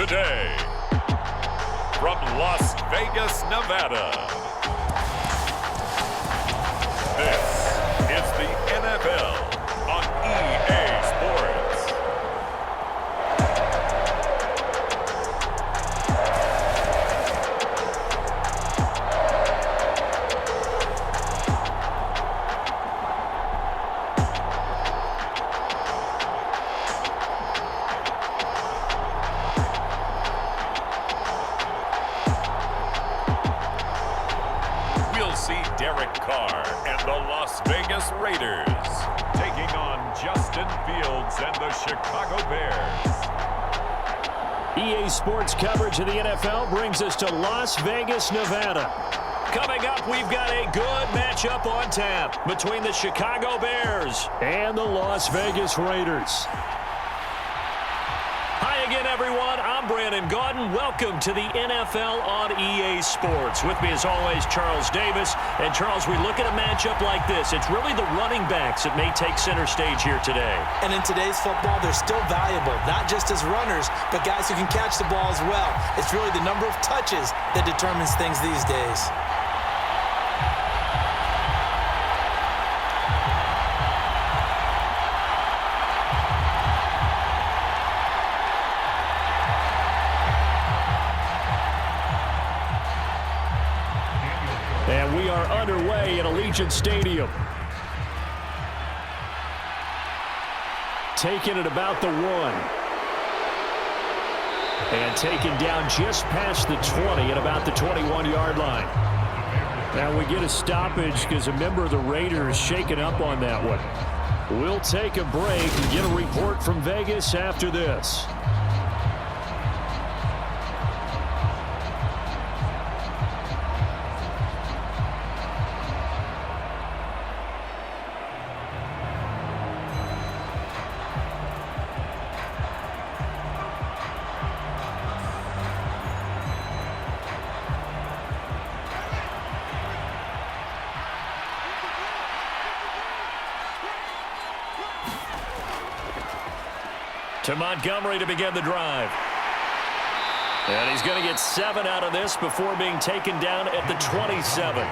today, from Las Vegas, Nevada, this is the NFL on EA Sports. Vegas Raiders taking on Justin Fields and the Chicago Bears. EA Sports coverage of the NFL brings us to Las Vegas, Nevada. Coming up, we've got a good matchup on tap between the Chicago Bears and the Las Vegas Raiders. Hi again, everyone. I'm Brandon Gaudin. Welcome to the NFL on EA Sports. With me, as always, Charles Davis. And, Charles, we look at a matchup like this. It's really the running backs that may take center stage here today. And in today's football, they're still valuable, not just as runners, but guys who can catch the ball as well. It's really the number of touches that determines things these days. And we are underway at Allegiant Stadium. Taken at about the 1. And taken down just past the 20 at about the 21-yard line. Now we get a stoppage because a member of the Raiders shaken up on that one. We'll take a break and get a report from Vegas after this. To Montgomery to begin the drive. And he's going to get 7 out of this before being taken down at the 27.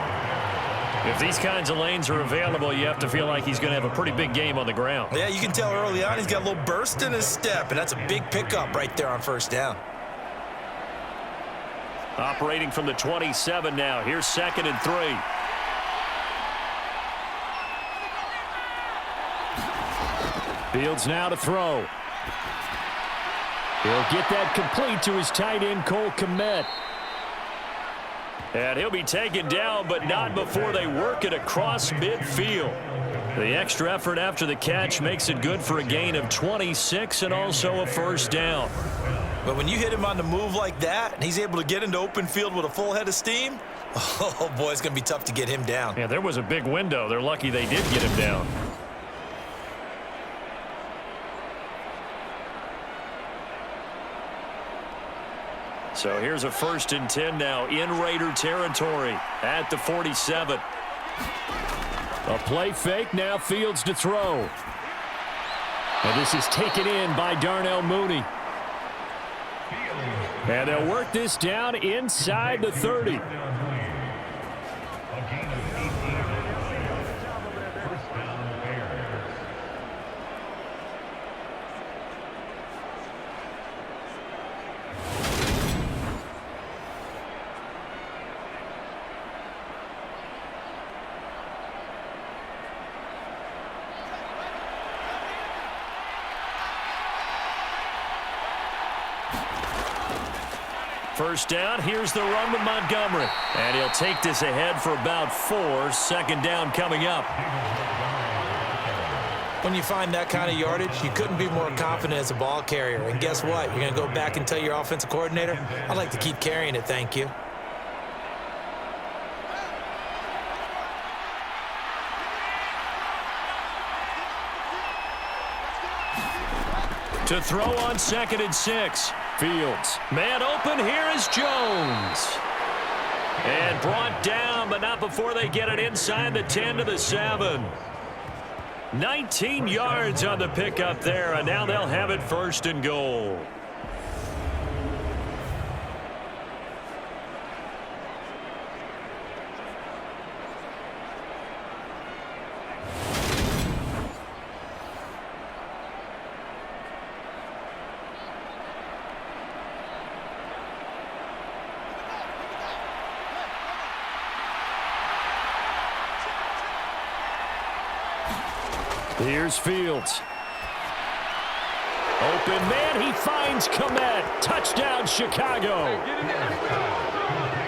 If these kinds of lanes are available, you have to feel like he's going to have a pretty big game on the ground. Yeah, you can tell early on he's got a little burst in his step, and that's a big pickup right there on first down. Operating from the 27 now. Here's 2nd and 3. Fields now to throw. He'll get that complete to his tight end, Cole Kmet. And he'll be taken down, but not before they work it across midfield. The extra effort after the catch makes it good for a gain of 26 and also a first down. But when you hit him on the move like that, and he's able to get into open field with a full head of steam, oh, boy, it's going to be tough to get him down. Yeah, there was a big window. They're lucky they did get him down. So here's a 1st and 10 now in Raider territory at the 47. A play fake, now Fields to throw. And this is taken in by Darnell Mooney. And they'll work this down inside the 30. First down, here's the run with Montgomery. And he'll take this ahead for about 4. 2nd down coming up. When you find that kind of yardage, you couldn't be more confident as a ball carrier. And guess what? You're going to go back and tell your offensive coordinator, I'd like to keep carrying it, thank you. To throw on 2nd and 6. Fields. Man open. Here is Jones. And brought down, but not before they get it inside the 10 to the 7. 19 yards on the pickup there, and now they'll have it 1st and goal. Here's Fields. Open man, he finds Komet. Touchdown, Chicago.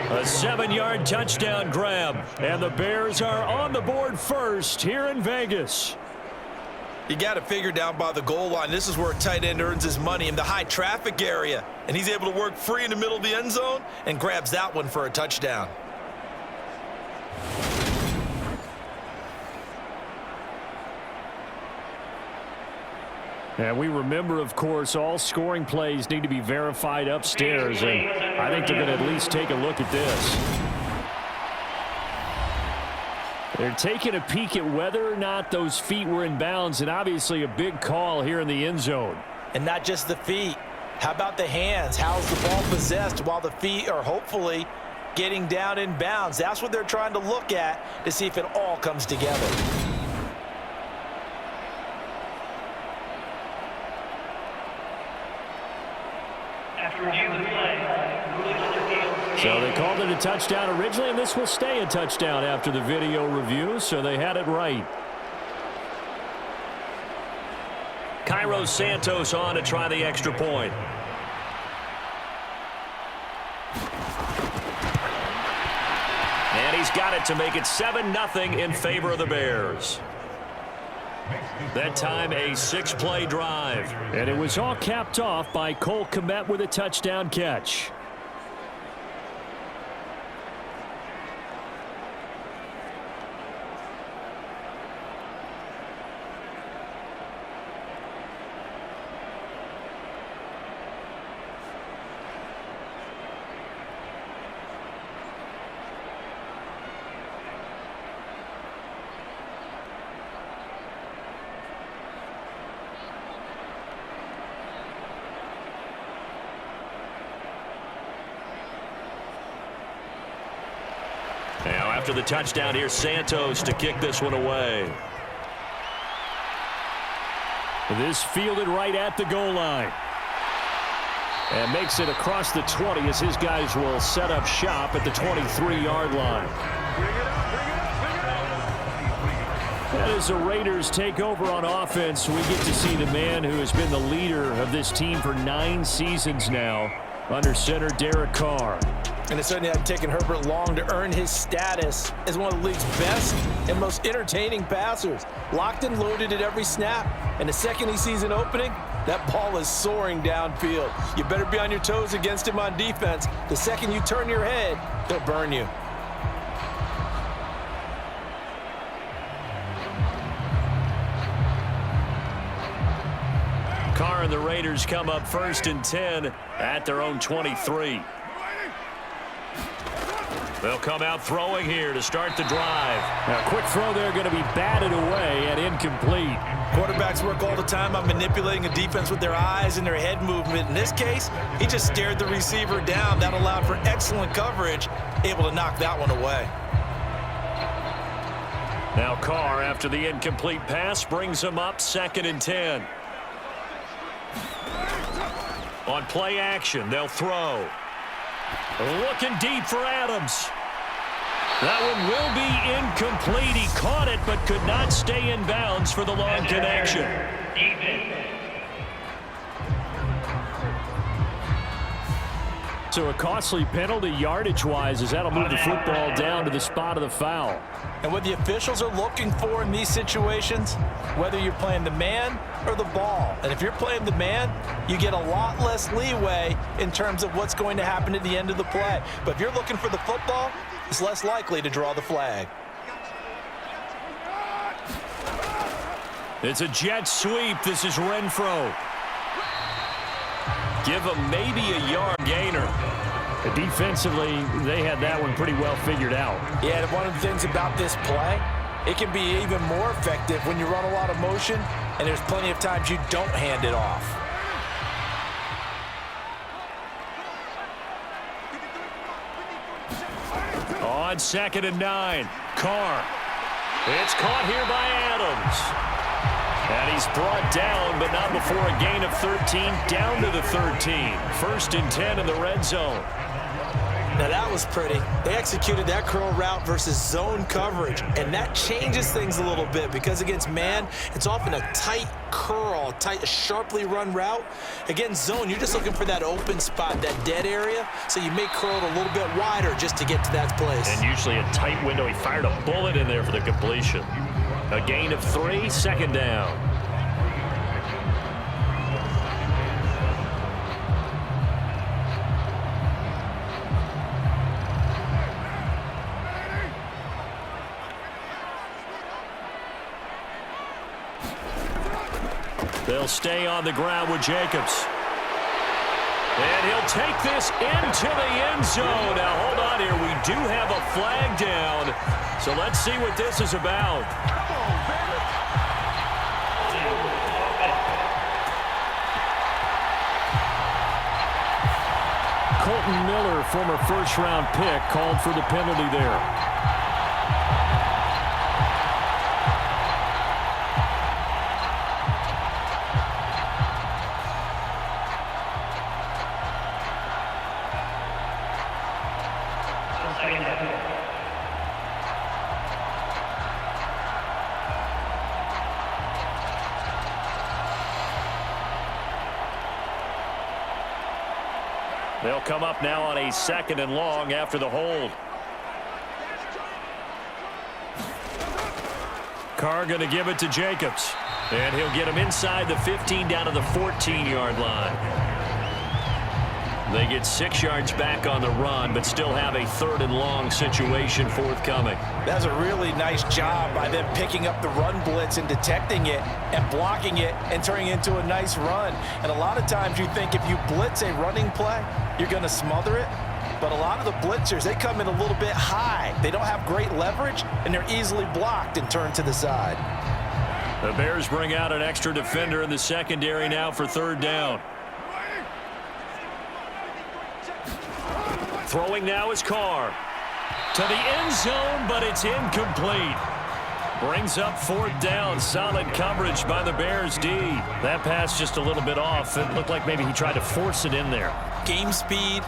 A 7-yard touchdown grab. And the Bears are on the board first here in Vegas. You got it figured down by the goal line. This is where a tight end earns his money, in the high traffic area. And he's able to work free in the middle of the end zone and grabs that one for a touchdown. And we remember, of course, all scoring plays need to be verified upstairs, and I think they're going to at least take a look at this. They're taking a peek at whether or not those feet were in bounds, and obviously a big call here in the end zone. And not just the feet. How about the hands? How's the ball possessed while the feet are hopefully getting down in bounds? That's what they're trying to look at to see if it all comes together. So they called it a touchdown originally, and this will stay a touchdown after the video review, so they had it right. Cairo Santos on to try the extra point. And he's got it to make it 7-0 in favor of the Bears. That time a 6-play drive. And it was all capped off by Cole Kmet with a touchdown catch. Now after the touchdown, here's Santos to kick this one away. This fielded right at the goal line. And makes it across the 20 as his guys will set up shop at the 23-yard line. And as the Raiders take over on offense, we get to see the man who has been the leader of this team for 9 seasons now, under center Derek Carr. And it certainly hadn't taken Herbert long to earn his status as one of the league's best and most entertaining passers. Locked and loaded at every snap. And the second he sees an opening, that ball is soaring downfield. You better be on your toes against him on defense. The second you turn your head, he'll burn you. Carr and the Raiders come up 1st and 10 at their own 23. They'll come out throwing here to start the drive. Now, a quick throw there going to be batted away and incomplete. Quarterbacks work all the time on manipulating a defense with their eyes and their head movement. In this case, he just stared the receiver down. That allowed for excellent coverage, able to knock that one away. Now Carr, after the incomplete pass, brings him up 2nd and 10. On play action, they'll throw. Looking deep for Adams. That one will be incomplete. He caught it but could not stay in bounds for the long connection. So a costly penalty yardage-wise, as that'll move the football down to the spot of the foul. And what the officials are looking for in these situations, whether you're playing the man or the ball. And if you're playing the man, you get a lot less leeway in terms of what's going to happen at the end of the play. But if you're looking for the football, it's less likely to draw the flag. It's a jet sweep. This is Renfro. Give him maybe a yard gainer. Defensively, they had that one pretty well figured out. Yeah, and one of the things about this play, it can be even more effective when you run a lot of motion, and there's plenty of times you don't hand it off. On 2nd and 9, Carr. It's caught here by Adams. And he's brought down, but not before a gain of 13, down to the 13. 1st and 10 in the red zone. Now that was pretty. They executed that curl route versus zone coverage, and that changes things a little bit because against man, it's often a tight curl, a sharply run route. Against zone, you're just looking for that open spot, that dead area, so you may curl it a little bit wider just to get to that place. And usually a tight window. He fired a bullet in there for the completion. A gain of 3, 2nd down. They'll stay on the ground with Jacobs. And he'll take this into the end zone. Now, hold on here. We do have a flag down. So let's see what this is about. Colton Miller, former first-round pick, called for the penalty there. They'll come up now on a 2nd and long after the hold. Carr going to give it to Jacobs. And he'll get him inside the 15 down to the 14-yard line. They get 6 yards back on the run, but still have a 3rd and long situation forthcoming. That's a really nice job by them picking up the run blitz and detecting it and blocking it and turning it into a nice run. And a lot of times you think if you blitz a running play, you're going to smother it. But a lot of the blitzers, they come in a little bit high. They don't have great leverage, and they're easily blocked and turned to the side. The Bears bring out an extra defender in the secondary now for 3rd down. Throwing now is Carr. To the end zone, but it's incomplete. Brings up 4th down. Solid coverage by the Bears D. That pass just a little bit off. It looked like maybe he tried to force it in there. Game speed,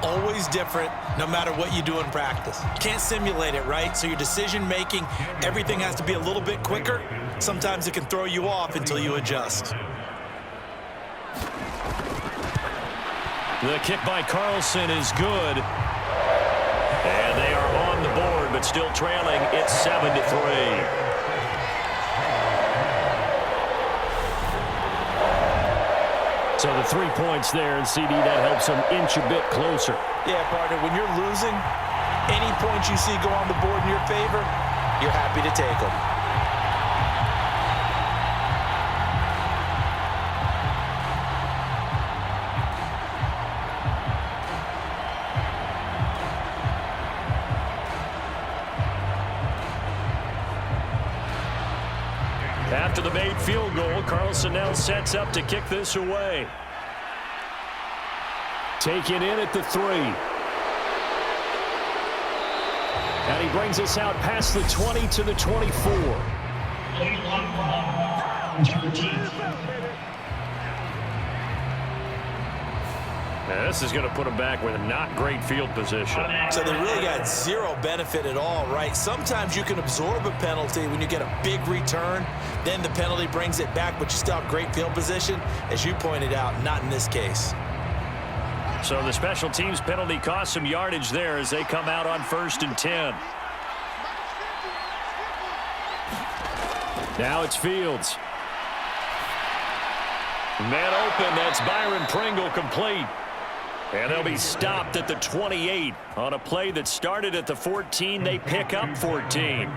always different, no matter what you do in practice. You can't simulate it, right? So your decision-making, everything has to be a little bit quicker. Sometimes it can throw you off until you adjust. The kick by Carlson is good. And they are on the board, but still trailing. It's 7-3. So the 3 points there, and CD, that helps them inch a bit closer. Yeah, partner, when you're losing, any points you see go on the board in your favor, you're happy to take them. After the made field goal, Carlson now sets up to kick this away. Taken in at the 3. And he brings us out past the 20 to the 24. Now this is going to put him back with a not great field position. So they really got zero benefit at all, right? Sometimes you can absorb a penalty when you get a big return. Then the penalty brings it back, but you still have great field position. As you pointed out, not in this case. So the special teams penalty cost some yardage there as they come out on 1st and 10. Now it's Fields. Man open, that's Byron Pringle complete. And they'll be stopped at the 28 on a play that started at the 14. They pick up 14.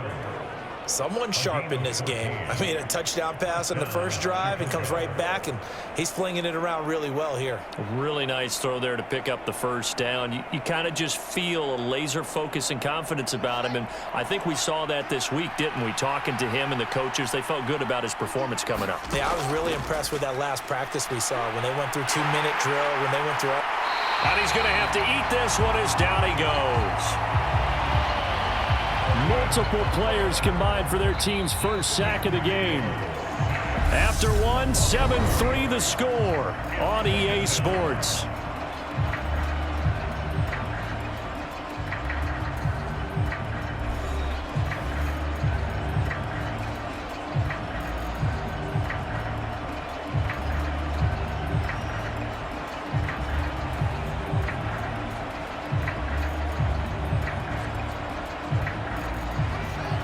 Someone sharp in this game. I mean, a touchdown pass on the first drive and comes right back, and he's flinging it around really well here. A really nice throw there to pick up the 1st down. You kind of just feel a laser focus and confidence about him, and I think we saw that this week, didn't we? Talking to him and the coaches, they felt good about his performance coming up. Yeah, I was really impressed with that last practice we saw when they went through 2-minute drill, when they went through all. And he's going to have to eat this one as down he goes. Multiple players combined for their team's first sack of the game. After one, 7-3 the score on EA Sports.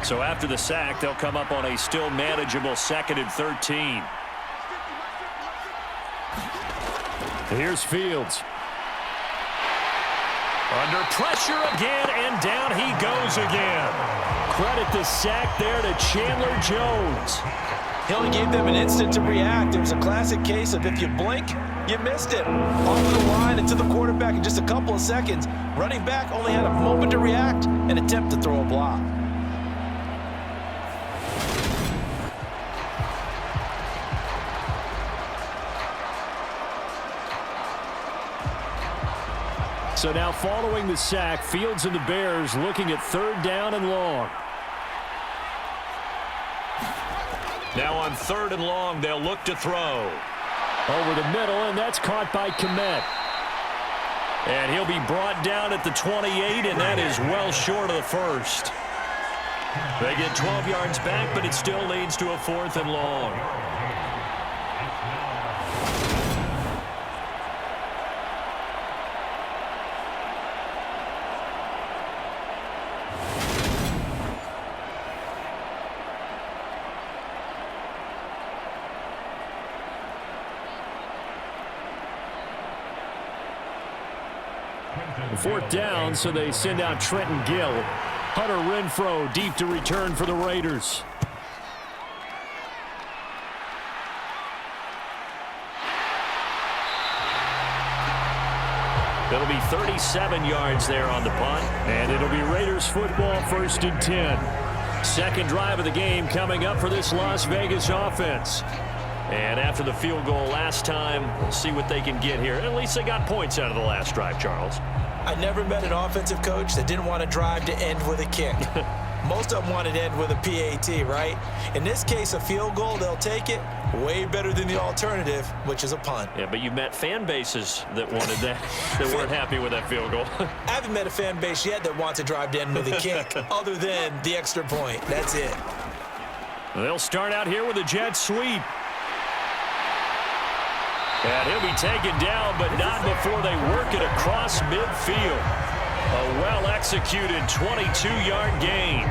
So after the sack, they'll come up on a still manageable 2nd and 13. Here's Fields. Under pressure again, and down he goes again. Credit the sack there to Chandler Jones. He only gave them an instant to react. It was a classic case of if you blink, you missed it. Off the line and to the quarterback in just a couple of seconds. Running back only had a moment to react and attempt to throw a block. So now following the sack, Fields and the Bears looking at 3rd down and long. Now on 3rd and long, they'll look to throw. Over the middle, and that's caught by Kmet. And he'll be brought down at the 28, and that is well short of the first. They get 12 yards back, but it still leads to a 4th and long. Fourth down, so they send out Trenton Gill. Hunter Renfrow deep to return for the Raiders. It'll be 37 yards there on the punt, and it'll be Raiders football 1st and 10. Second drive of the game coming up for this Las Vegas offense. And after the field goal last time, we'll see what they can get here. At least they got points out of the last drive, Charles. I never met an offensive coach that didn't want to drive to end with a kick. Most of them wanted to end with a PAT, right? In this case, a field goal, they'll take it. Way better than the alternative, which is a punt. Yeah, but you met fan bases that wanted that, that weren't happy with that field goal. I haven't met a fan base yet that wants to drive to end with a kick, other than the extra point. That's it. They'll start out here with a jet sweep. And he'll be taken down, but not before they work it across midfield. A well-executed 22-yard gain.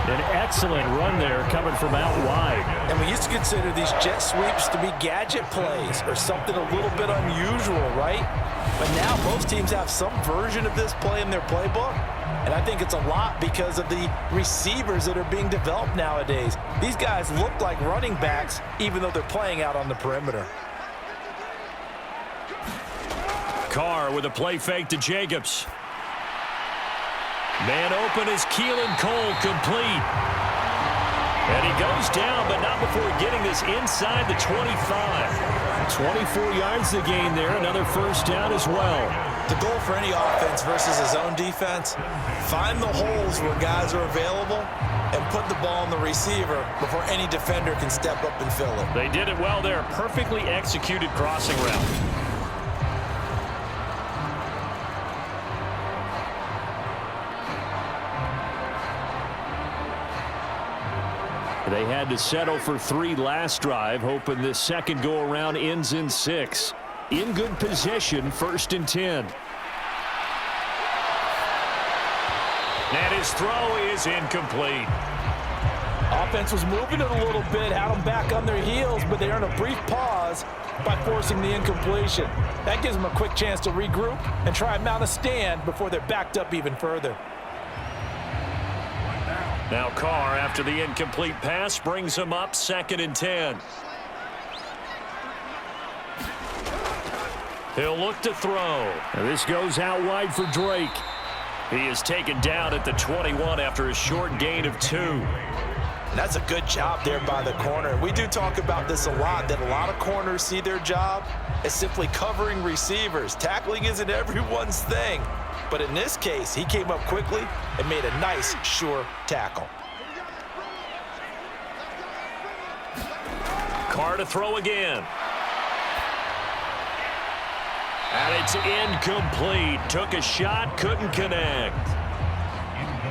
An excellent run there coming from out wide. And we used to consider these jet sweeps to be gadget plays or something a little bit unusual, right? But now most teams have some version of this play in their playbook. And I think it's a lot because of the receivers that are being developed nowadays. These guys look like running backs even though they're playing out on the perimeter. Carr with a play fake to Jacobs. Man open is Keelan Cole, complete. And he goes down, but not before getting this inside the 25. 24 yards to gain there, another first down as well. The goal for any offense versus his own defense, find the holes where guys are available and put the ball on the receiver before any defender can step up and fill it. They did it well there, perfectly executed crossing route. They had to settle for 3 last drive, hoping this second go-around ends in 6. In good position, 1st and 10. And his throw is incomplete. Offense was moving it a little bit, had them back on their heels, but they earned a brief pause by forcing the incompletion. That gives them a quick chance to regroup and try and mount a stand before they're backed up even further. Now Carr, after the incomplete pass, brings him up 2nd and 10. He'll look to throw. And this goes out wide for Drake. He is taken down at the 21 after a short gain of 2. That's a good job there by the corner. We do talk about this a lot, that a lot of corners see their job as simply covering receivers. Tackling isn't everyone's thing. But in this case, he came up quickly and made a nice, sure tackle. Carr to throw again. And it's incomplete. Took a shot, couldn't connect.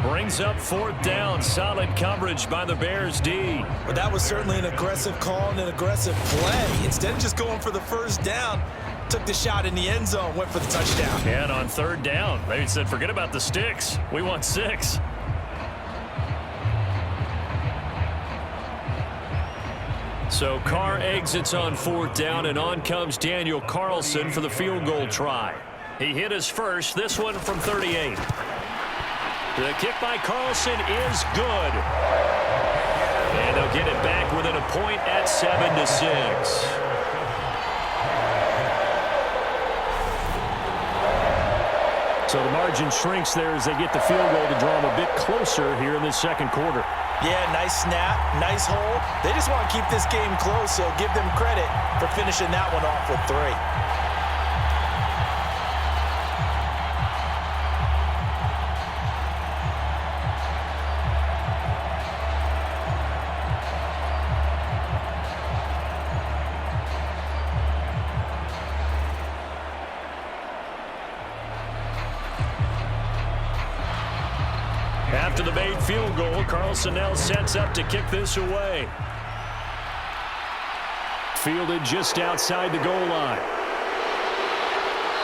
Brings up 4th down. Solid coverage by the Bears D. But that was certainly an aggressive call and an aggressive play. Instead of just going for the first down, took the shot in the end zone, went for the touchdown. And on 3rd down, they said, forget about the sticks. We want 6. So Carr exits on 4th down, and on comes Daniel Carlson for the field goal try. He hit his first, this one from 38. The kick by Carlson is good. And they'll get it back within a point at 7-6. So the margin shrinks there as they get the field goal to draw them a bit closer here in this second quarter. Yeah, nice snap, nice hole. They just want to keep this game close, so give them credit for finishing that one off with 3. After the made field goal, Carlson now sets up to kick this away. Fielded just outside the goal line.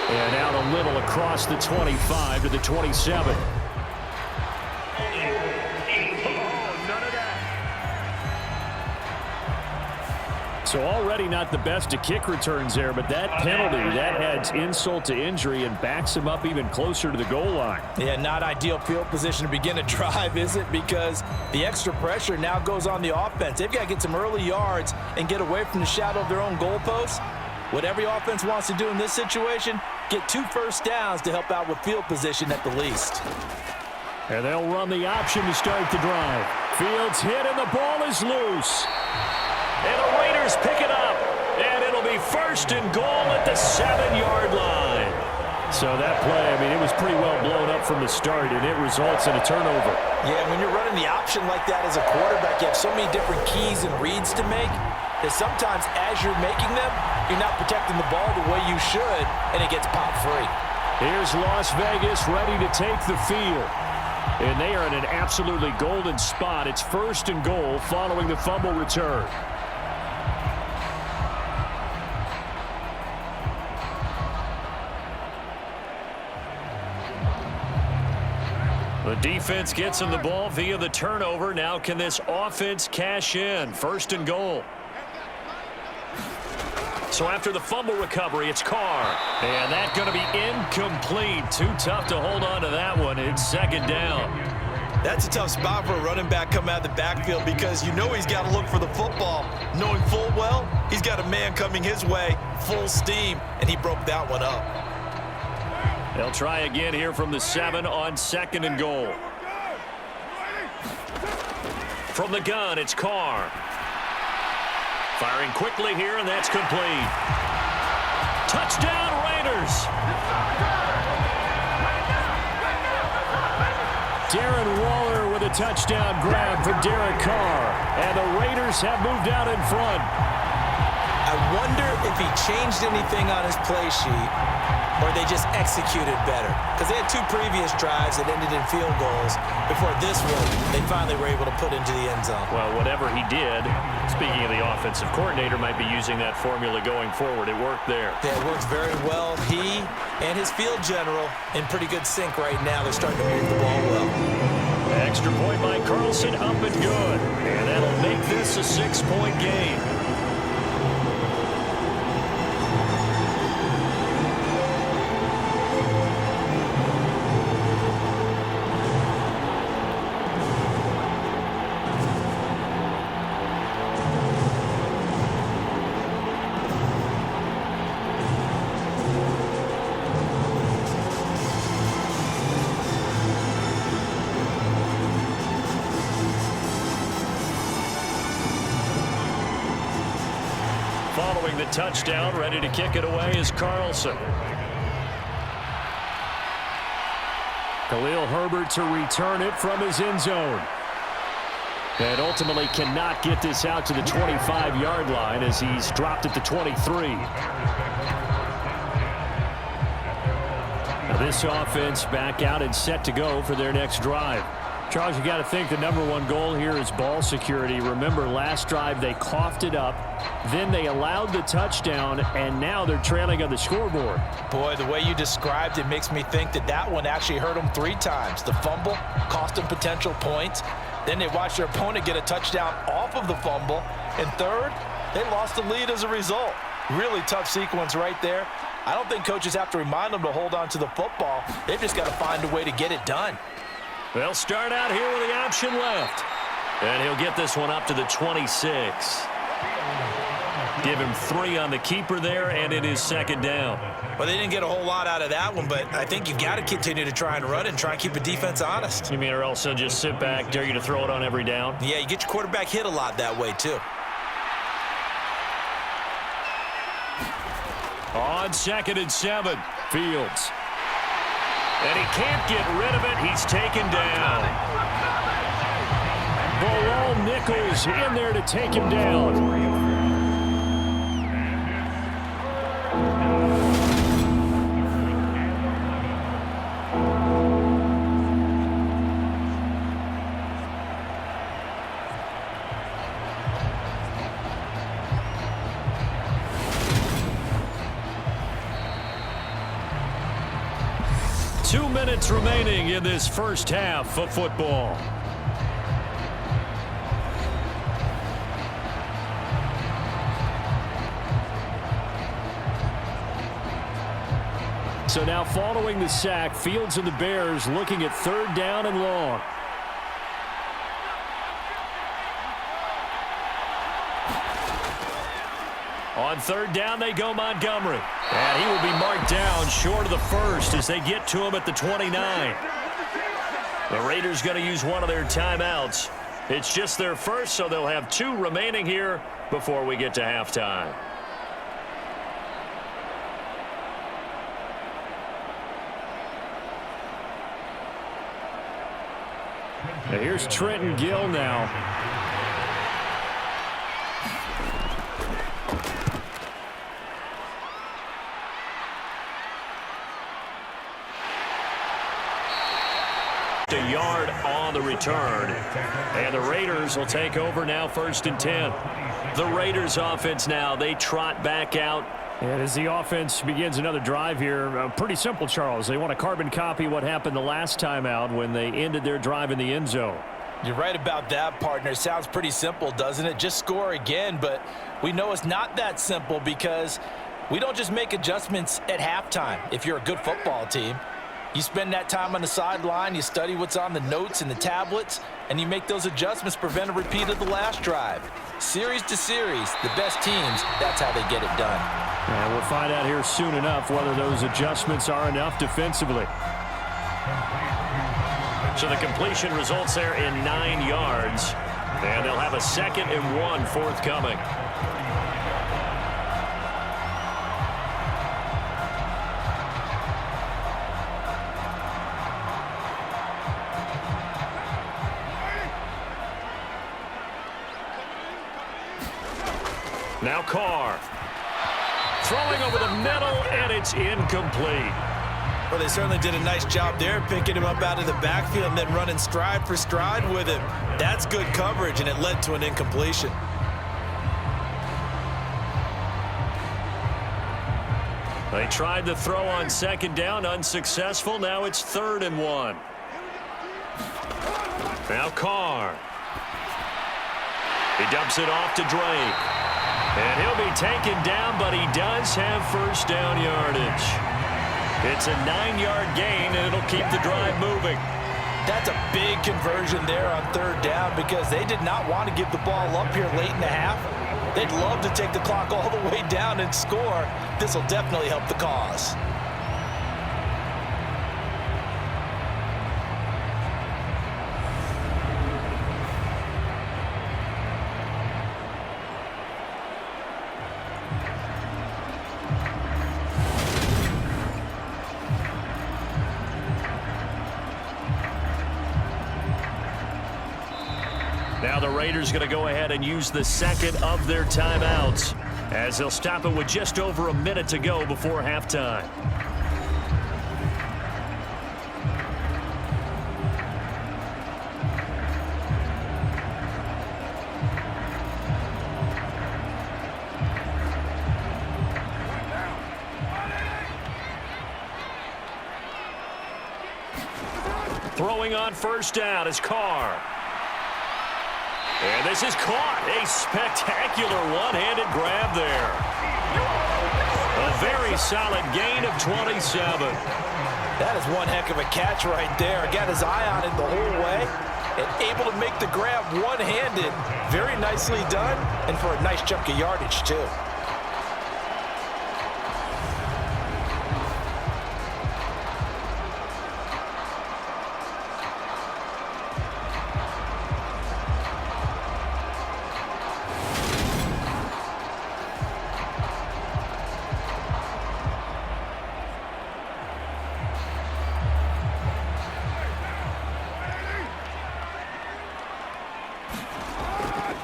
And out a little across the 25 to the 27. So already not the best of kick returns there, but that penalty, that adds insult to injury and backs him up even closer to the goal line. Yeah, not ideal field position to begin a drive, is it? Because the extra pressure now goes on the offense. They've got to get some early yards and get away from the shadow of their own goalposts. What every offense wants to do in this situation, get 2 first downs to help out with field position at the least. And they'll run the option to start the drive. Fields hit and the ball is loose. And the Raiders pick it up. And it'll be 1st and goal at the 7-yard line. So that play, I mean, it was pretty well blown up from the start, and it results in a turnover. Yeah, when you're running the option like that as a quarterback, you have so many different keys and reads to make that sometimes as you're making them, you're not protecting the ball the way you should, and it gets popped free. Here's Las Vegas ready to take the field. And they are in an absolutely golden spot. It's 1st and goal following the fumble return. The defense gets him the ball via the turnover. Now can this offense cash in? 1st and goal. So after the fumble recovery, it's Carr. And that's going to be incomplete. Too tough to hold on to that one. It's 2nd down. That's a tough spot for a running back coming out of the backfield because you know he's got to look for the football, knowing full well he's got a man coming his way, full steam, and he broke that one up. They'll try again here from the 7 on 2nd and goal. From the gun, it's Carr. Firing quickly here, and that's complete. Touchdown, Raiders! Darren Waller with a touchdown grab for Derek Carr. And the Raiders have moved out in front. I wonder if he changed anything on his play sheet or they just executed better. Because they had 2 previous drives that ended in field goals. Before this one, they finally were able to put into the end zone. Well, whatever he did, speaking of the offensive coordinator, might be using that formula going forward. It worked there. Yeah, it works very well. He and his field general in pretty good sync right now. They're starting to move the ball well. Extra point by Carlson, up and good. And that'll make this a 6-point game. Following the touchdown, ready to kick it away is Carlson. Khalil Herbert to return it from his end zone. And ultimately cannot get this out to the 25-yard line as he's dropped at the 23. Now this offense back out and set to go for their next drive. Charles, you got to think the #1 goal here is ball security. Remember, last drive they coughed it up, then they allowed the touchdown, and now they're trailing on the scoreboard. Boy, the way you described it makes me think that that one actually hurt them 3 times. The fumble cost them potential points. Then they watched their opponent get a touchdown off of the fumble. And third, they lost the lead as a result. Really tough sequence right there. I don't think coaches have to remind them to hold on to the football. They've just got to find a way to get it done. They'll start out here with the option left. And he'll get this one up to the 26. Give him 3 on the keeper there, and it is second down. Well, they didn't get a whole lot out of that one, but I think you've got to continue to try and run and try and keep the defense honest. You mean or else they'll just sit back, dare you to throw it on every down? Yeah, you get your quarterback hit a lot that way, too. On 2nd and 7, Fields. And he can't get rid of it. He's taken down. Bilal Nichols in there to take him down. 2 minutes remaining in this first half of football. So now following the sack, Fields and the Bears looking at 3rd down and long. On 3rd down, they go Montgomery. And he will be marked down short of the first as they get to him at the 29. The Raiders going to use one of their timeouts. It's just their first, so they'll have 2 remaining here before we get to halftime. Now here's Trenton Gill now. A yard on the return. And the Raiders will take over now 1st and 10. The Raiders offense now, they trot back out. And as the offense begins another drive here, pretty simple, Charles. They want to carbon copy what happened the last time out when they ended their drive in the end zone. You're right about that, partner. Sounds pretty simple, doesn't it? Just score again, but we know it's not that simple because we don't just make adjustments at halftime if you're a good football team. You spend that time on the sideline, you study what's on the notes and the tablets, and you make those adjustments, prevent a repeat of the last drive. Series to series, the best teams, that's how they get it done. And we'll find out here soon enough whether those adjustments are enough defensively. So the completion results there in 9 yards, and they'll have a 2nd and 1 forthcoming. Now Carr. Throwing over the middle, and it's incomplete. Well, they certainly did a nice job there, picking him up out of the backfield and then running stride for stride with him. That's good coverage, and it led to an incompletion. They tried to throw on 2nd down, unsuccessful. Now it's 3rd and 1. Now Carr. He dumps it off to Drake. And he'll be taken down, but he does have 1st down yardage. It's a 9-yard gain, and it'll keep the drive moving. That's a big conversion there on 3rd down because they did not want to give the ball up here late in the half. They'd love to take the clock all the way down and score. This will definitely help the cause. Now the Raiders going to go ahead and use the 2nd of their timeouts as they'll stop it with just over a minute to go before halftime. Throwing on 1st down is Carr. And this is caught. A spectacular one-handed grab there. A very solid gain of 27. That is one heck of a catch right there. Got his eye on it the whole way and able to make the grab one-handed. Very nicely done, and for a nice chunk of yardage, too.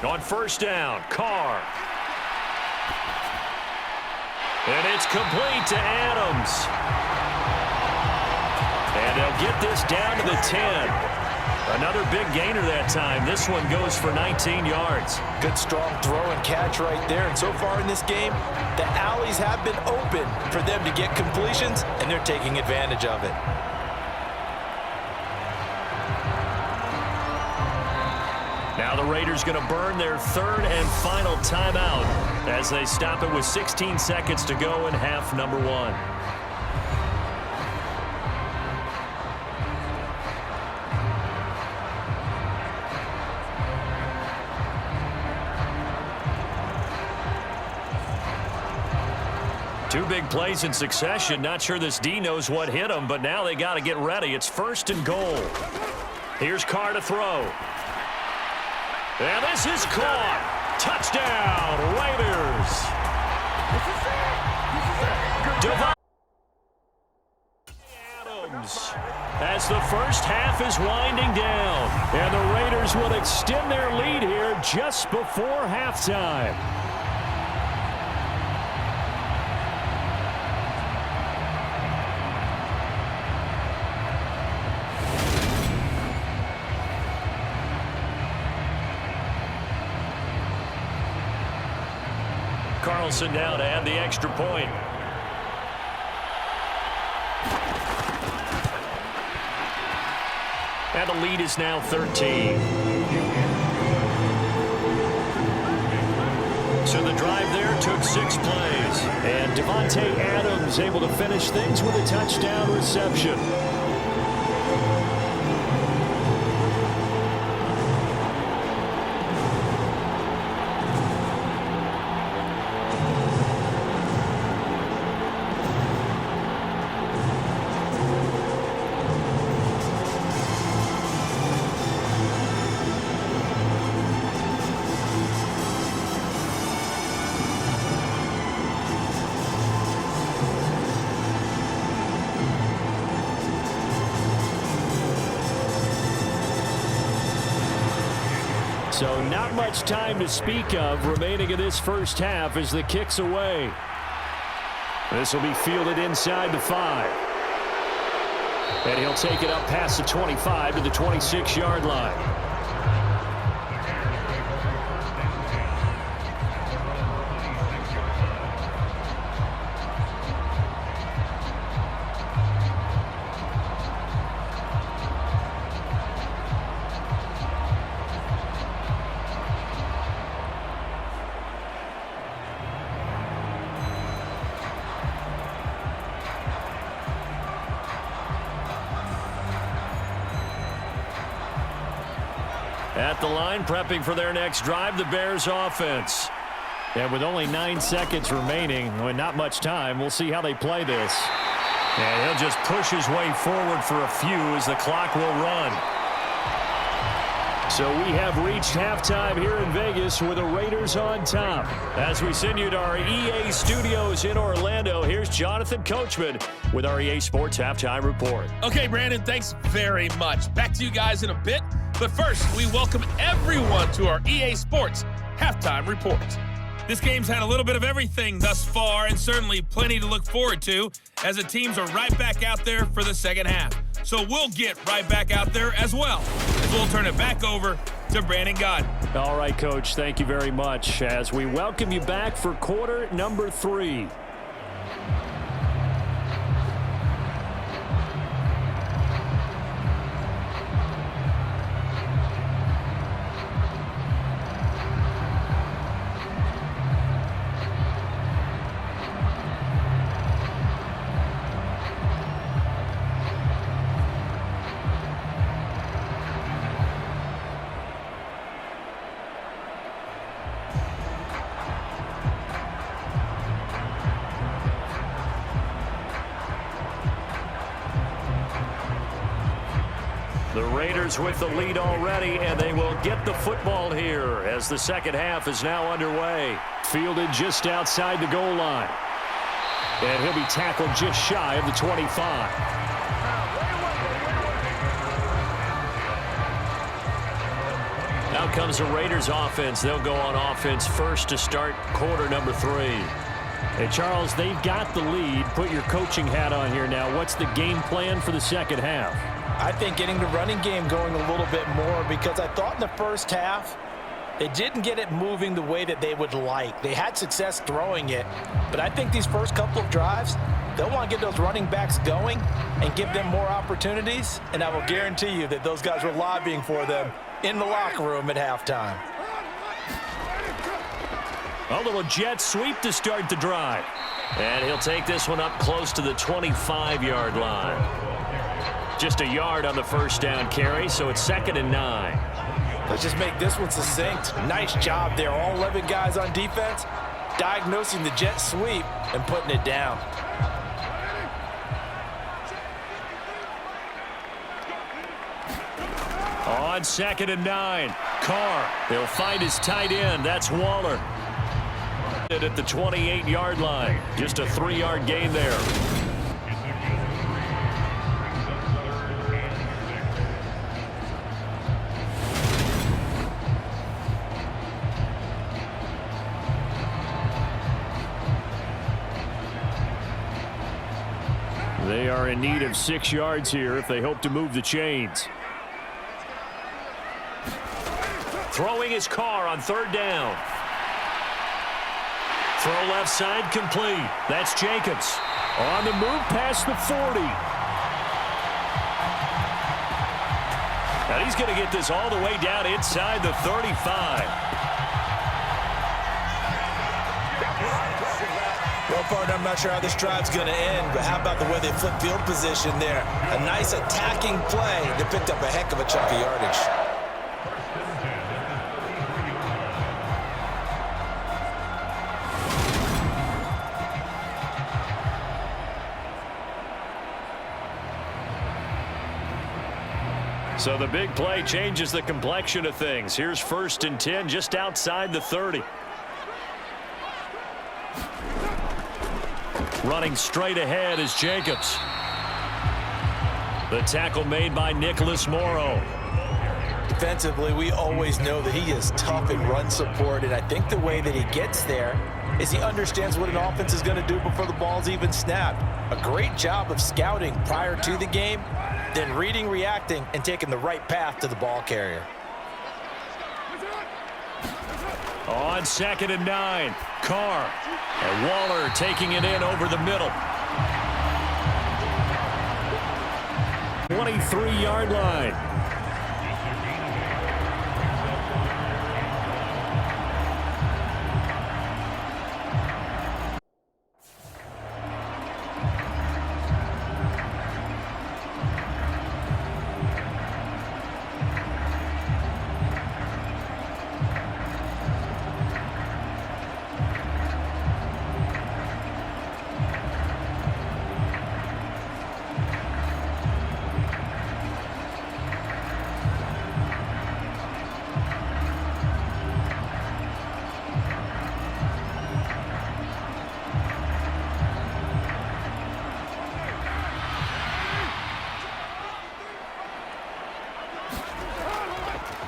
On first down, Carr. And it's complete to Adams. And they'll get this down to the 10. Another big gainer that time. This one goes for 19 yards. Good strong throw and catch right there. And so far in this game, the alleys have been open for them to get completions, and they're taking advantage of it. Now the Raiders going to burn their third and final timeout as they stop it with 16 seconds to go in half number one. Two big plays in succession. Not sure this D knows what hit him, but now they got to get ready. It's first and goal. Here's Carr to throw. And this is caught. Touchdown, Raiders. Adams as the first half is winding down. And the Raiders will extend their lead here just before halftime. Carlson now to add the extra point. And the lead is now 13. So the drive there took 6 plays. And Devontae Adams able to finish things with a touchdown reception. So not much time to speak of remaining in this first half as the kick's away. This will be fielded inside the 5. And he'll take it up past the 25 to the 26-yard line. At the line, prepping for their next drive, the Bears offense. And with only 9 seconds remaining, and not much time, we'll see how they play this. And he'll just push his way forward for a few as the clock will run. So we have reached halftime here in Vegas with the Raiders on top. As we send you to our EA studios in Orlando, here's Jonathan Coachman with our EA Sports Halftime Report. Okay, Brandon, thanks very much. Back to you guys in a bit. But first, we welcome everyone to our EA Sports Halftime Report. This game's had a little bit of everything thus far, and certainly plenty to look forward to, as the teams are right back out there for the second half. So we'll get right back out there as well, as we'll turn it back over to Brandon Gaudin. All right, Coach, thank you very much, as we welcome you back for quarter number 3. Raiders with the lead already, and they will get the football here as the second half is now underway. Fielded just outside the goal line. And he'll be tackled just shy of the 25. Now comes the Raiders offense. They'll go on offense first to start quarter number 3. Hey, Charles, they've got the lead. Put your coaching hat on here now. What's the game plan for the second half? I think getting the running game going a little bit more, because I thought in the first half they didn't get it moving the way that they would like. They had success throwing it, but I think these first couple of drives, they'll want to get those running backs going and give them more opportunities, and I will guarantee you that those guys were lobbying for them in the locker room at halftime. A little jet sweep to start the drive. And he'll take this one up close to the 25-yard line. Just a yard on the first down carry, so it's 2nd and 9. Let's just make this one succinct. Nice job there. All 11 guys on defense diagnosing the jet sweep and putting it down. On 2nd and 9, Carr. He'll find his tight end. That's Waller. At the 28-yard line. Just a 3-yard gain there. They are in need of 6 yards here if they hope to move the chains. Throwing his Carr on 3rd down. Throw left side complete. That's Jacobs. On the move past the 40. And he's going to get this all the way down inside the 35. Well, partner, I'm not sure how this drive's going to end, but how about the way they flip field position there? A nice attacking play that picked up a heck of a chunk of yardage. So the big play changes the complexion of things. Here's 1st and 10 just outside the 30. Running straight ahead is Jacobs. The tackle made by Nicholas Morrow. Defensively, we always know that he is tough in run support, and I think the way that he gets there is he understands what an offense is going to do before the ball's even snapped. A great job of scouting prior to the game, then reading, reacting, and taking the right path to the ball carrier. On 2nd and 9, Carr. And Waller taking it in over the middle. 23-yard line.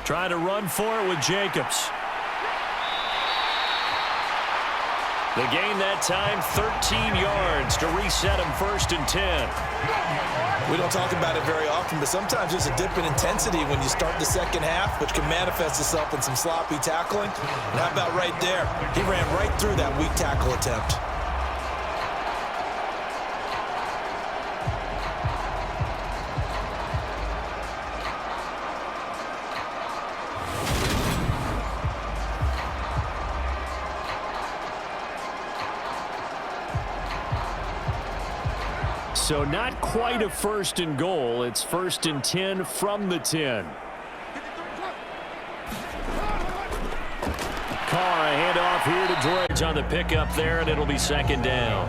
Trying to run for it with Jacobs. The gain that time, 13 yards to reset him 1st and 10. We don't talk about it very often, but sometimes there's a dip in intensity when you start the second half, which can manifest itself in some sloppy tackling. And how about right there? He ran right through that weak tackle attempt. So not quite a 1st and goal. It's 1st and 10 from the 10. Carr, a handoff here to Dredge on the pickup there, and it'll be 2nd down.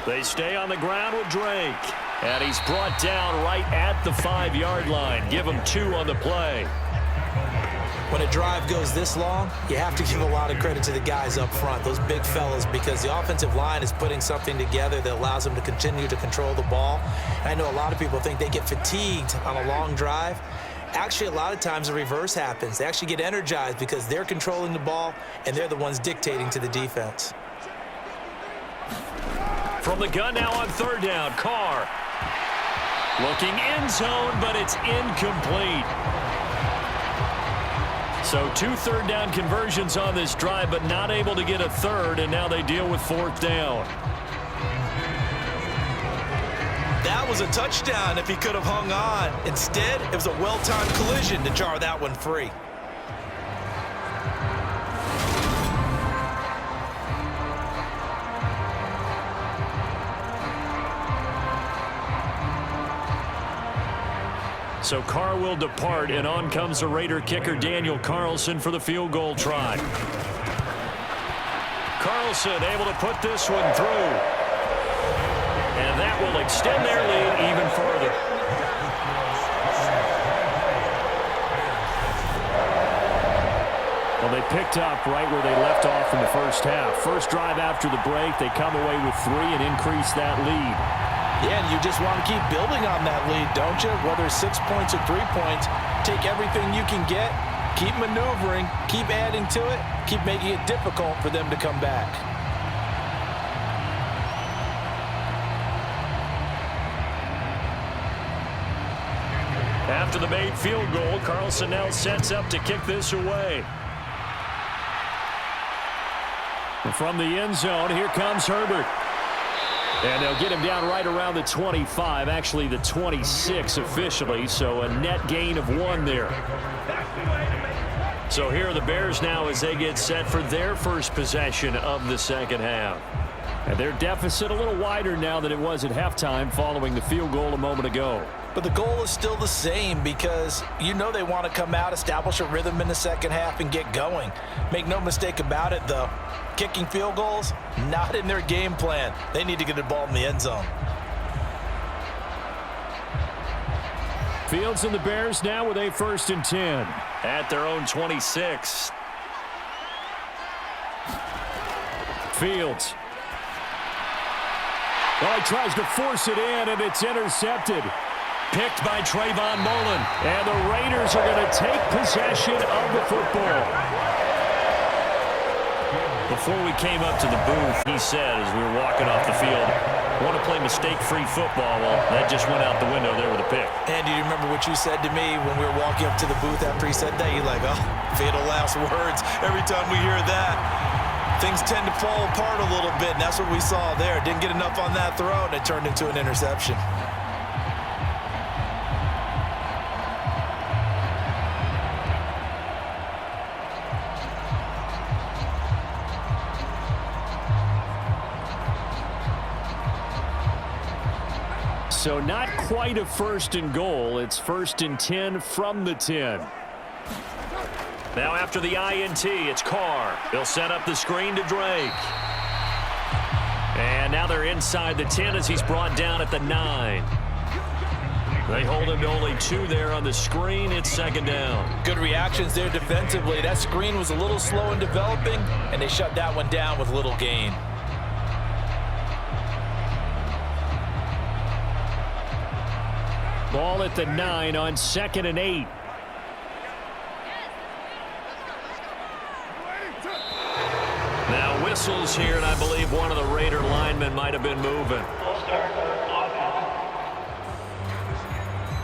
They stay on the ground with Drake. And he's brought down right at the 5-yard line. Give him 2 on the play. When a drive goes this long, you have to give a lot of credit to the guys up front, those big fellas, because the offensive line is putting something together that allows them to continue to control the ball. I know a lot of people think they get fatigued on a long drive. Actually, a lot of times the reverse happens. They actually get energized because they're controlling the ball, and they're the ones dictating to the defense. From the gun now on 3rd down, Carr. Looking end zone, but it's incomplete. So 2 3rd-down conversions on this drive, but not able to get a 3rd, and now they deal with 4th down. That was a touchdown if he could have hung on. Instead, it was a well-timed collision to jar that one free. So Carr will depart, and on comes the Raider kicker Daniel Carlson for the field goal try. Carlson able to put this one through. And that will extend their lead even further. Well, they picked up right where they left off in the first half. First drive after the break, they come away with 3 and increase that lead. Yeah, and you just want to keep building on that lead, don't you? Whether it's 6 points or 3 points, take everything you can get, keep maneuvering, keep adding to it, keep making it difficult for them to come back. After the made field goal, Carlson now sets up to kick this away. From the end zone, here comes Herbert. And they'll get him down right around the 25, actually the 26 officially, so a net gain of 1 there. So here are the Bears now as they get set for their first possession of the second half. And their deficit a little wider now than it was at halftime following the field goal a moment ago. But the goal is still the same because you know they want to come out, establish a rhythm in the second half, and get going. Make no mistake about it, though. Kicking field goals, not in their game plan. They need to get the ball in the end zone. Fields and the Bears now with a 1st and 10 at their own 26. Fields. Oh, he tries to force it in, and it's intercepted. Picked by Trayvon Mullen. And the Raiders are going to take possession of the football. Before we came up to the booth, he said as we were walking off the field, I want to play mistake-free football. Well, that just went out the window there with a pick. And do you remember what you said to me when we were walking up to the booth after he said that? You're like, oh, fatal last words. Every time we hear that, things tend to fall apart a little bit, and that's what we saw there. Didn't get enough on that throw, and it turned into an interception. So not quite a 1st and goal. It's 1st and 10 from the 10. Now after the INT, it's Carr. They'll set up the screen to Drake. And now they're inside the 10 as he's brought down at the 9. They hold him to only 2 there on the screen. It's 2nd down. Good reactions there defensively. That screen was a little slow in developing, and they shut that one down with little gain. Ball at the 9 on 2nd and 8. Now whistles here, and I believe one of the Raider linemen might have been moving.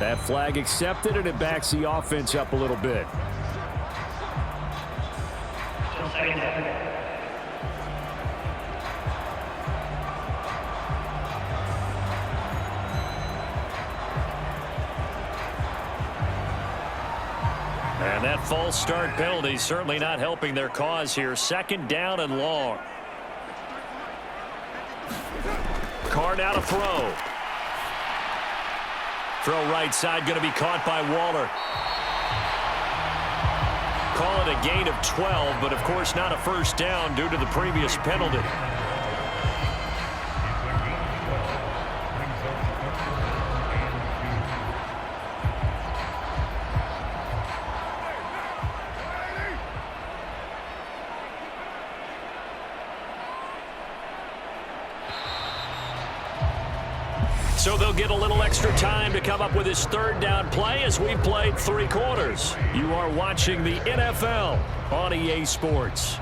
That flag accepted, and it backs the offense up a little bit. And that false start penalty certainly not helping their cause here. 2nd down and long. Carr now to throw. Throw right side, going to be caught by Waller. Call it a gain of 12, but of course not a 1st down due to the previous penalty. So they'll get a little extra time to come up with his third down play as we've played 3 quarters. You are watching the NFL on EA Sports.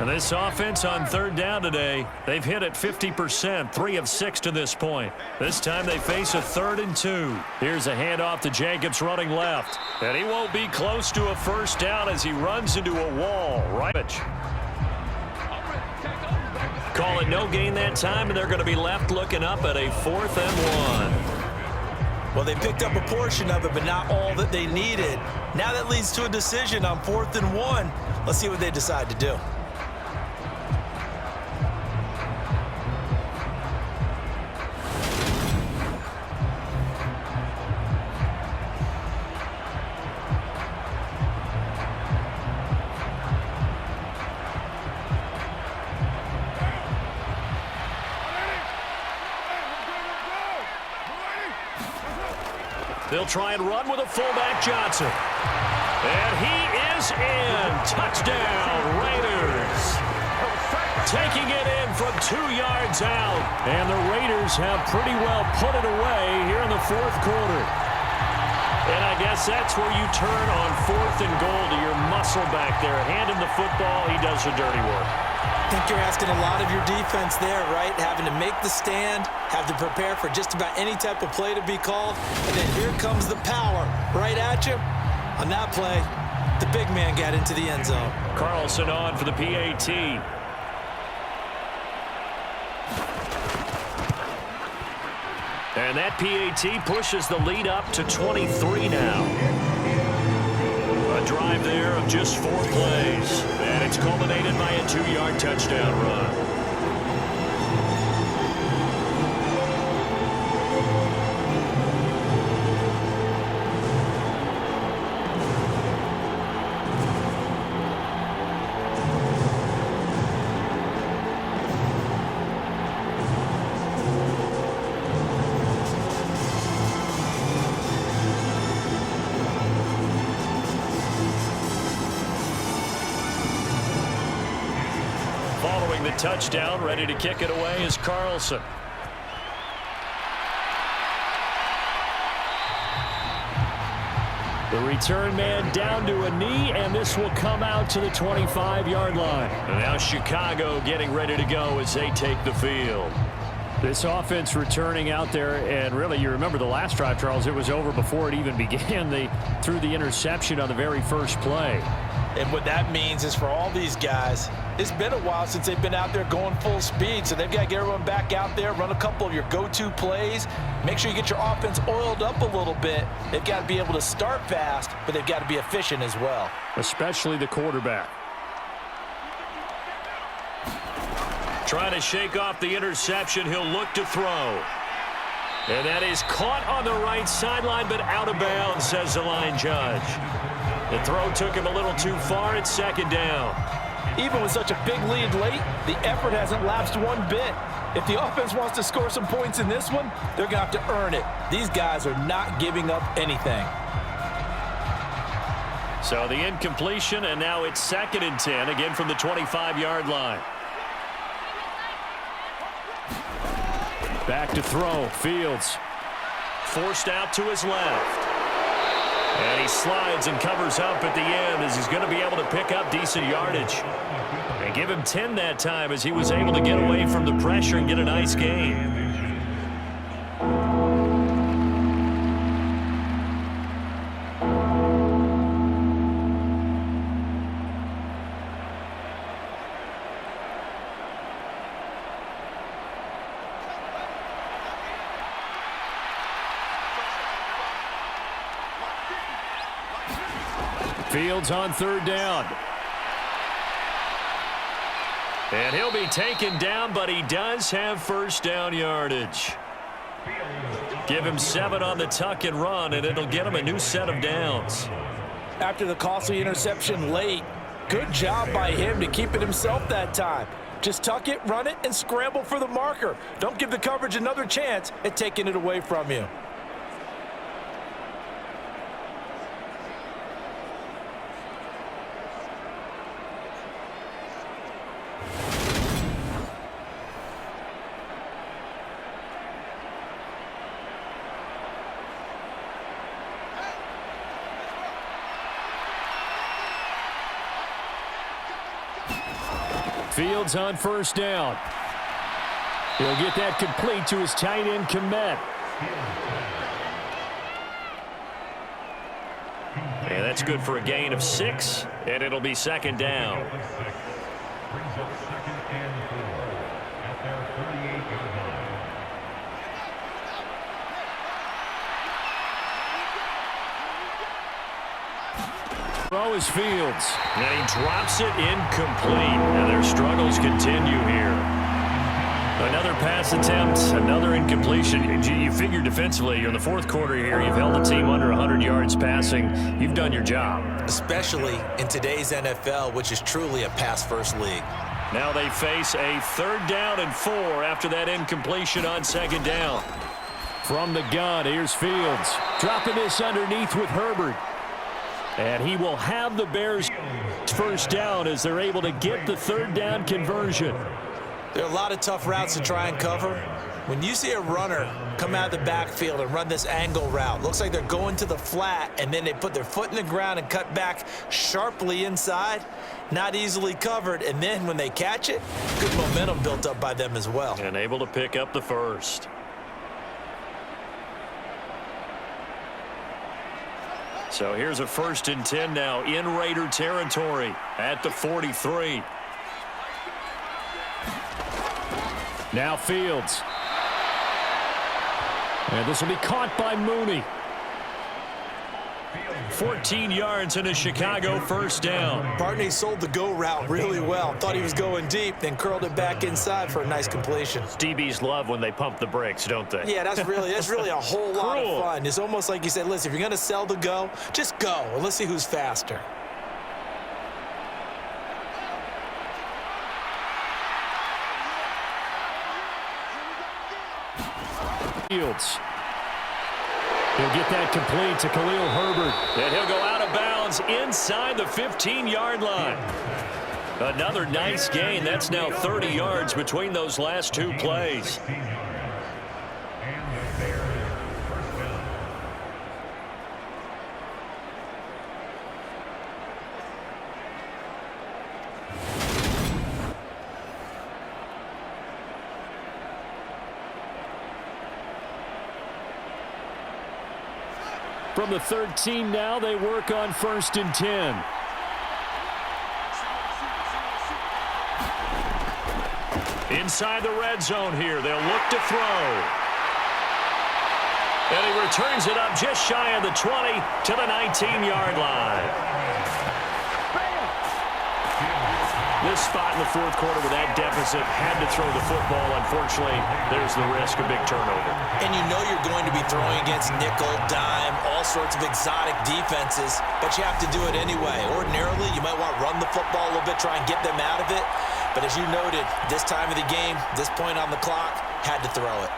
And this offense on third down today, they've hit it 50%, 3 of 6 to this point. This time they face a 3rd and 2. Here's a handoff to Jacobs running left. And he won't be close to a first down as he runs into a wall. Right. Call it no gain that time, and they're going to be left looking up at a 4th and 1. Well, they picked up a portion of it, but not all that they needed. Now that leads to a decision on 4th and 1. Let's see what they decide to do. They'll try and run with a fullback, Johnson. And he is in. Touchdown, Raiders. Taking it in from 2 yards out. And the Raiders have pretty well put it away here in the 4th quarter. And I guess that's where you turn on 4th and goal to your muscle back there. Hand him the football. He does the dirty work. I think you're asking a lot of your defense there, right? Having to make the stand, have to prepare for just about any type of play to be called, and then here comes the power right at you. On that play, the big man got into the end zone. Carlson on for the PAT. And that PAT pushes the lead up to 23 now. A drive there of just 4 plays. And it's culminated by a 2-yard touchdown run. Following the touchdown, ready to kick it away is Carlson. The return man down to a knee, and this will come out to the 25-yard line. And now Chicago getting ready to go as they take the field. This offense returning out there, and really, you remember the last drive, Charles, it was over before it even began. They threw the interception on the very first play. And what that means is for all these guys, it's been a while since they've been out there going full speed, so they've got to get everyone back out there, run a couple of your go-to plays, make sure you get your offense oiled up a little bit. They've got to be able to start fast, but they've got to be efficient as well. Especially the quarterback. Trying to shake off the interception, he'll look to throw. And that is caught on the right sideline, but out of bounds, says the line judge. The throw took him a little too far. It's 2nd down. Even with such a big lead late, the effort hasn't lapsed one bit. If the offense wants to score some points in this one, they're going to have to earn it. These guys are not giving up anything. So the incompletion, and now it's 2nd and 10, again from the 25-yard line. Back to throw. Fields forced out to his left. And he slides and covers up at the end as he's going to be able to pick up decent yardage. And give him 10 that time as he was able to get away from the pressure and get a nice gain. Fields on 3rd down. And he'll be taken down, but he does have first down yardage. Give him 7 on the tuck and run, and it'll get him a new set of downs. After the costly interception late, good job by him to keep it himself that time. Just tuck it, run it, and scramble for the marker. Don't give the coverage another chance at taking it away from you. Fields on first down. He'll get that complete to his tight end, Komet. And that's good for a gain of 6, and it'll be second down. Throw is Fields, and he drops it incomplete. And their struggles continue here. Another pass attempt, another incompletion. You figure defensively, you're in the fourth quarter here. You've held the team under 100 yards passing. You've done your job. Especially in today's NFL, which is truly a pass-first league. Now they face a 3rd down and 4 after that incompletion on 2nd down. From the gun, here's Fields. Dropping this underneath with Herbert. And he will have the Bears' first down as they're able to get the 3rd down conversion. There are a lot of tough routes to try and cover. When you see a runner come out of the backfield and run this angle route, looks like they're going to the flat, and then they put their foot in the ground and cut back sharply inside, not easily covered. And then when they catch it, good momentum built up by them as well. And able to pick up the first. So here's a 1st and 10 now in Raider territory at the 43. Now Fields. And this will be caught by Mooney. 14 yards and a Chicago 1st down. Barney sold the go route really well. Thought he was going deep, then curled it back inside for a nice completion. DBs love when they pump the brakes, don't they? Yeah, that's really a whole lot of fun. It's almost like you said, listen, if you're going to sell the go, just go. And let's see who's faster. Fields. He'll get that complete to Khalil Herbert. And he'll go out of bounds inside the 15-yard line. Another nice gain. That's now 30 yards between those last 2 plays. From the 13 now, they work on 1st and 10. Inside the red zone here, they'll look to throw. And he returns it up just shy of the 20 to the 19-yard line. This spot in the fourth quarter with that deficit, had to throw the football. Unfortunately, there's the risk of big turnover. And you know you're going to be throwing against nickel, dime, all sorts of exotic defenses, but you have to do it anyway. Ordinarily, you might want to run the football a little bit, try and get them out of it. But as you noted, this time of the game, this point on the clock, had to throw it.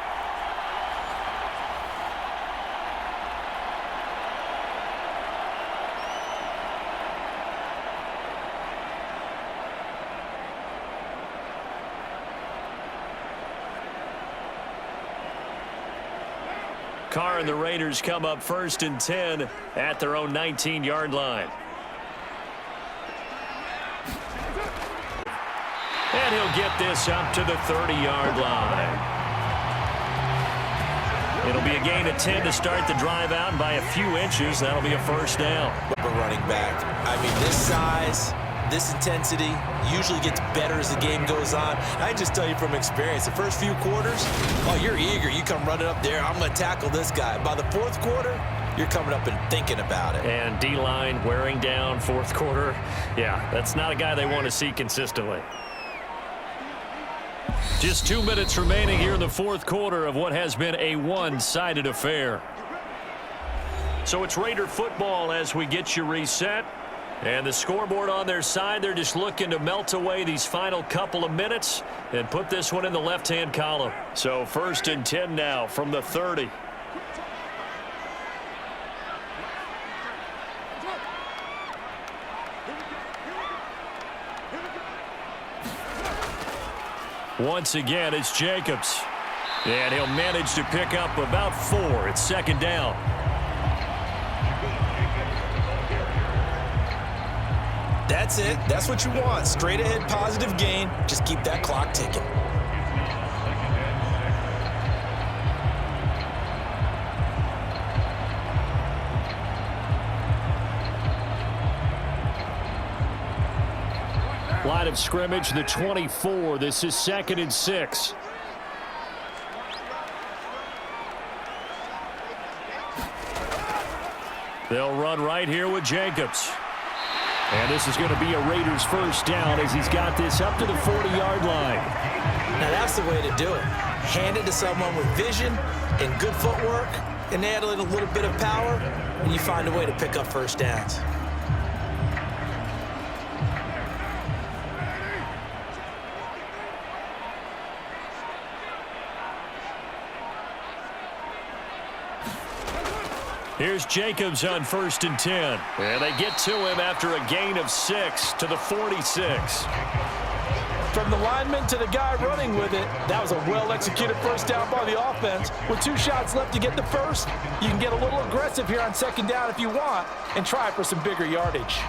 Carr and the Raiders come up 1st and 10 at their own 19-yard line. And he'll get this up to the 30-yard line. It'll be a gain of 10 to start the drive out, and by a few inches, that'll be a 1st down. A running back. I mean, this size, this intensity usually gets better as the game goes on. I just tell you from experience, the first few quarters, oh, you're eager. You come running up there, I'm going to tackle this guy. By the fourth quarter, you're coming up and thinking about it. And D-line wearing down fourth quarter. Yeah, that's not a guy they want to see consistently. Just 2 minutes remaining here in the fourth quarter of what has been a one-sided affair. So it's Raider football as we get you reset. And the scoreboard on their side, they're just looking to melt away these final couple of minutes and put this one in the left-hand column. So 1st and 10 now from the 30. Once again, it's Jacobs. And he'll manage to pick up about 4. It's 2nd down. That's it. That's what you want. Straight ahead positive gain. Just keep that clock ticking. Line of scrimmage, the 24. This is 2nd and 6. They'll run right here with Jacobs. And this is going to be a Raiders 1st down as he's got this up to the 40-yard line. Now that's the way to do it. Hand it to someone with vision and good footwork, and add a little bit of power, and you find a way to pick up 1st downs. Here's Jacobs on 1st and 10. And they get to him after a gain of 6 to the 46. From the lineman to the guy running with it, that was a well-executed 1st down by the offense. With 2 shots left to get the 1st, you can get a little aggressive here on 2nd down if you want and try for some bigger yardage.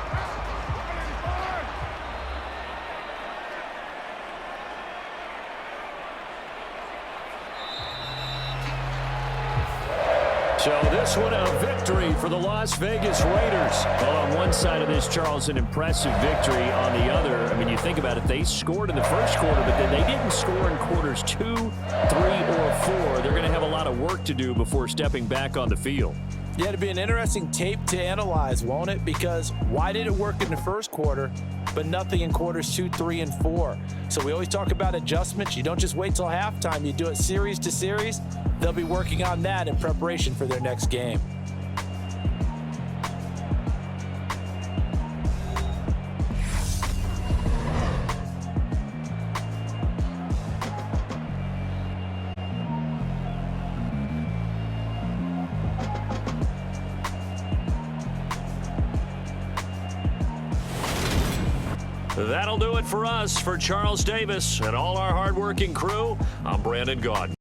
So this one a victory for the Las Vegas Raiders. Well, on one side of this, Charles, an impressive victory. On the other, I mean, you think about it, they scored in the 1st quarter, but then they didn't score in quarters 2, 3, or 4. They're going to have a lot of work to do before stepping back on the field. Yeah, it'll be an interesting tape to analyze, won't it? Because why did it work in the 1st quarter, but nothing in quarters 2, 3, and 4? So we always talk about adjustments. You don't just wait till halftime. You do it series to series. They'll be working on that in preparation for their next game. That'll do it for us. For Charles Davis and all our hardworking crew, I'm Brandon Gaudin.